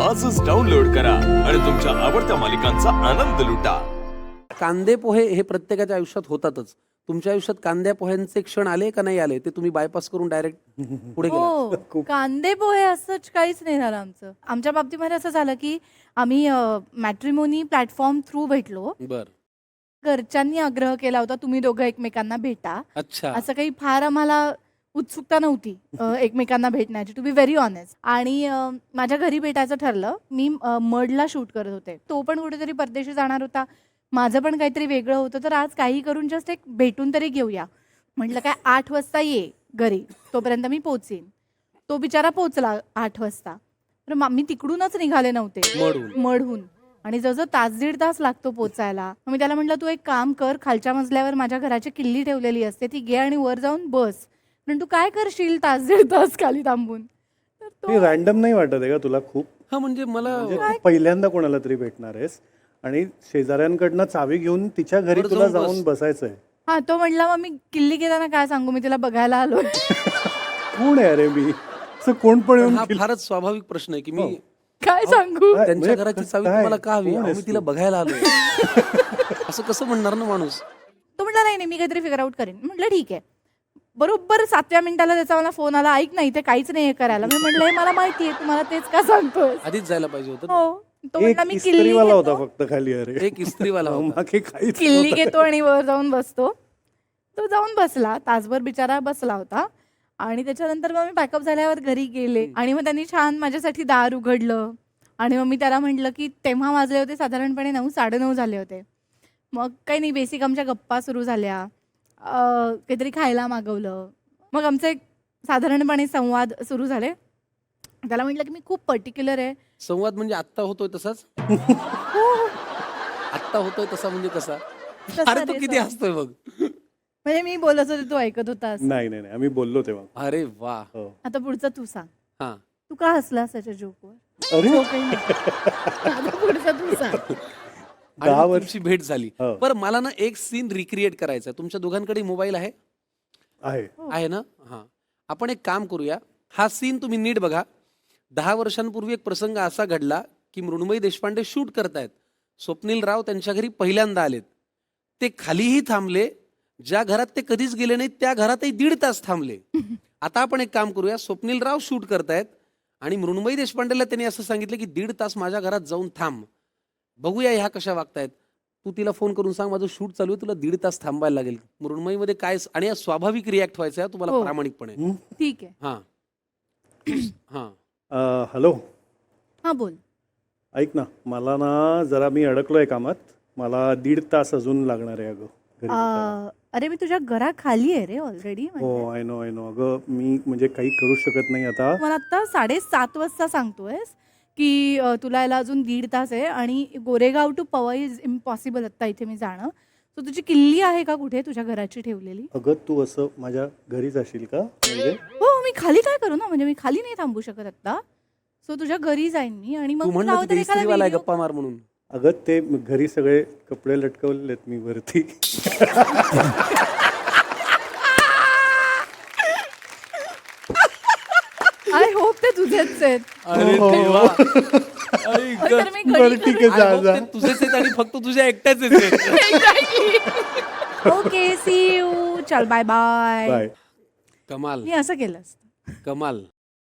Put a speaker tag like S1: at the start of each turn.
S1: आजच डाउनलोड करा आणि तुमच्या आवडत्या मालिकांचा आनंद लुटा.
S2: कांदे पोहे हे प्रत्येकाच्या आयुष्यात होतातच. तुमच्या आयुष्यात कांद्या पोह्यांचे क्षण आले का नाही आले ते तुम्ही बायपास करून डायरेक्ट पुढे गेला?
S3: हो, कांदे पोहे असं काहीच नाही झालं आमचं. आमच्या बाबतीमध्ये असं झालं की आम्ही मॅट्रिमोनी प्लॅटफॉर्म थ्रू भेटलो.
S2: बर,
S3: घरच्यांनी आग्रह केला होता तुम्ही दोघं एकमेकांना भेटा.
S2: अच्छा.
S3: असं काही फार आम्हाला उत्सुकता नव्हती एकमेकांना भेटण्याची, टू बी व्हेरी ऑनेस्ट. आणि माझ्या घरी भेटायचं ठरलं. मी मडला शूट करत होते, तो पण कुठेतरी परदेशी जाणार होता, माझं पण काहीतरी वेगळं होतं. तर आज काही करून जस्ट एक भेटून तरी घेऊया म्हटलं. काय 8 वाजता ये घरी, तोपर्यंत मी पोचीन. तो बिचारा पोचला 8 वाजता. तर मी तिकडूनच निघाले नव्हते, मढून. आणि जवळजवळ तास दीड तास लागतो पोचायला. मग मी त्याला म्हटलं तू एक काम कर, खालच्या मजल्यावर माझ्या घराची किल्ली ठेवलेली असते, ती घे आणि वर जाऊन बस. पण तू काय करशील तास दीड तास खाली थांबून? तर तो
S4: रॅन्डम नाही वाटत आहे का तुला खूप?
S2: हा, म्हणजे मला
S4: म्हणजे पहिल्यांदा कोणाला तरी भेटणार आहेस आणि शेजाऱ्यांकडनं चावी घेऊन तिच्या घरी
S2: वर
S4: तुला
S2: जाऊन
S4: जाऊन बसायचंय.
S3: हा, तो म्हटला मग मी किल्ली घेताना काय सांगू, मी तिला बघायला आलो.
S4: कोण आहे अरे मी? असं कोण पण येऊन
S2: हा
S4: किल्ली-
S2: फारच स्वाभाविक प्रश्न आहे की मी
S3: काय सांगू?
S4: काय-
S2: त्यांच्या
S4: म्हणजे
S2: घराची चावी
S4: काय?
S2: तुम्हाला का हवी?
S4: कोण
S2: अहो,
S4: आहेस
S2: मी तिला
S4: तू?
S2: बघायला आलो. असं कसं म्हणणार ना माणूस?
S3: तो म्हटला नाही नाही, मी काहीतरी फिगर आउट करेन. म्हटलं ठीक आहे. बरोबर 7व्या मिनिटाला त्याचा मला फोन आला, ऐक ना इथे काहीच नाही करायला. मी म्हटलं हे मला माहिती आहे, तुम्हाला तेच का सांगतोय?
S2: आधीच जायला पाहिजे होतं.
S3: हो, तो
S4: एक
S3: म्हटला मी किल्ली
S4: इस्त्रीवाला होता
S3: घेतो,
S4: फक्त खाली. अरे
S2: एक इस्त्रीवाला होता.
S4: मागे काहीच
S3: किल्ली
S4: नव्हतं.
S3: घेतो आणि वर जाऊन बसतो. तो जाऊन बसला, तासभर बिचारा बसला होता. आणि त्याच्यानंतर मग मी पॅकअप झाल्यावर घरी गेले आणि मग त्यांनी छान माझ्यासाठी दार उघडलं. आणि मग मी त्याला म्हटलं की तेव्हा वाजले होते साधारणपणे 9, 9:30 झाले होते. मग काही नाही, बेसिक आमच्या गप्पा सुरू झाल्या. काहीतरी खायला मागवलं. मग आमचे साधारणपणे संवाद सुरू झाले. त्याला म्हटलं की मी खूप पर्टिक्युलर आहे.
S2: संवाद म्हणजे आत्ता होतोय तसाच? आत्ता होतोय तसा म्हणजे कसा?
S3: तसा
S2: अरे तू
S3: रे
S2: किती
S3: संवाद.
S2: हसतोय बघ.
S3: म्हणजे मी बोलत होते, तू ऐकत होतास.
S4: नाही नाही नाही, आम्ही बोललो तेव्हा.
S2: अरे वा.
S4: हो.
S3: आता पुढचं तू सांग.
S2: हा,
S3: तू का हसलास त्याच्या जोकवर?
S4: अरे
S3: आता पुढचं तू सांग.
S2: आणि
S4: 10
S2: मग
S4: वर्ष
S2: तुमची भेट झाली.
S4: हो.
S2: बरं, मला ना एक सीन रिक्रिएट करायचा. तुमच्या दोघांकडे मोबाईल आहे?
S4: आहे.
S2: आहे ना? हा, आपण एक काम करूया. हा सीन तुम्ही नीट बघा. 10 वर्षांपूर्वी एक प्रसंग असा घडला की मृण्मयी देशपांडे शूट करतायत. स्वप्नील राव त्यांच्या घरी पहिल्यांदा आलेत. ते खालीही थांबले, ज्या घरात ते कधीच गेले नाहीत त्या घरातही 1.5 तास थांबले. आता आपण एक काम करूया. स्वप्नील राव शूट करतायत आणि मृण्मयी देशपांडेला त्यांनी असं सांगितलं की 1.5 तास माझ्या घरात जाऊन थांब, बघूया ह्या कशा वागतायत. तू तिला फोन करून सांग माझं शूट चालू आहे, तुला 1.5 तास थांबायला लागेल. मृण्मयीमध्ये काय आणि या स्वाभाविक रिॲक्ट व्हायचं आहे तुम्हाला
S3: हो.
S2: प्रामाणिकपणे.
S3: ठीक आहे.
S2: हा हा,
S4: हॅलो,
S3: हा बोल.
S4: ऐक ना, मला ना जरा मी अडकलोय कामात. मला 1.5 तास अजून लागणार आहे अगं घरी पोचायला.
S3: अरे मी तुझ्या घराखाली आहे रे ऑलरेडी.
S4: हो, आय नो अगं, मी म्हणजे काही करू शकत नाही आता.
S3: मला आता 7:30 वाजता सांगतोयस की तुला याला अजून 1.5 तास आहे आणि Goregaon to Powai is impossible आत्ता इथे मी जाणं. सो तुझी किल्ली आहे का कुठे तुझ्या घराची ठेवलेली?
S4: अगं तू असं माझ्या घरीच असशील का? म्हणजे
S3: हो, मी खाली काय करू ना, म्हणजे मी खाली नाही थांबू शकत आत्ता. सो तुझ्या घरी जाईन मी आणि
S2: तू
S3: मग
S2: म्हणलं
S3: जाऊ
S2: की
S3: तर
S2: ते
S3: एखादा
S2: इस्त्रीवाला आहे
S3: video-
S2: गप्पा मार म्हणून.
S4: अगं ते घरी सगळे कपडे लटकवलेत मी वरती.
S3: आय होप ते तुझेच आहेत.
S2: अरे
S4: हो.
S2: देवा. आई ग.
S3: तर मी
S4: बरं,
S3: घरी
S4: ठीक आहे, जा
S2: I hope
S4: जा.
S2: ते तुझेच आहेत आणि फक्त तुझ्या एकट्याच आहेत.
S3: Okay, see you. चल बाय बाय.
S4: बाय.
S2: कमाल
S3: मी असं केलं असतं.
S2: कमाल.